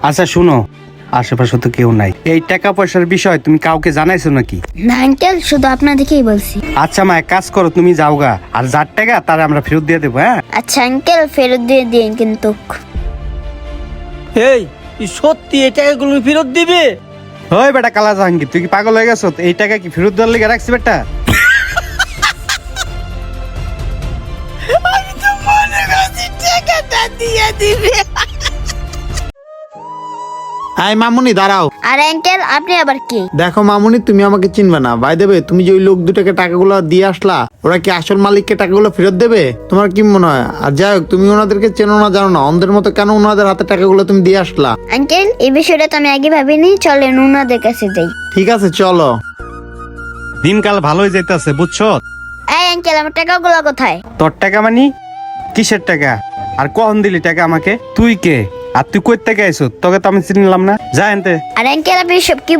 আচ্ছা শুনো, আশেপাশে তো কেউ নাই, এই টাকা পয়সার বিষয় তুমি কাউকে জানাইছো নাকি? না আঙ্কেল, শুধু আপনাদেরকেই বলছি। আচ্ছা মা, এক কাজ করো, তুমি যাওগা, আর যার টাকা তার আমরা ফেরত দিয়ে দেবো। হ্যাঁ আচ্ছা আঙ্কেল, ফেরত দিয়ে দিন কিন্তু। এই সত্যি এই টাকাগুলো ফেরত দিবে? ওই বেটা কালা জাহাঙ্গীর, তুই কি পাগল হয়ে গেছো? এই টাকা কি ফেরত দেওয়ার লেগে রাখছি বেটা? আয় মামুনি দাঁড়াও। আর আঙ্কেল, আপনি আবার কি? দেখো মামুনি, তুমি আমাকে চিনবে না, ভাই দেবে। তুমি যে ওই লোক দুটাকে টাকাগুলো দিয়ে আসলা, ওরা কি আসল মালিককে টাকাগুলো ফেরত দেবে? তোমার কি মনে হয়? আর যাই হোক, তুমি ওনাদেরকে চেনো না, জানো না, অন্ধের মতো কেন ওনাদের হাতে টাকাগুলো তুমি দিয়ে আসলা? আঙ্কেল, এই বিষয়টা তো আমি আগে ভাবিনি। চলেন ওনাদের কাছে যাই। ঠিক আছে চলো। দিনকাল ভালোই যাইতেছে বুঝছো। এই আঙ্কেল, আমার টাকাগুলো কোথায়? তোর টাকা মানি? কিসের টাকা? আর কখন দিলি টাকা আমাকে? তুই কে? আর তুই কই থেকে আইছো? তোকে তো আমি চিনলাম না। যা এনতে। আর আঙ্কেল, আপনি সব কি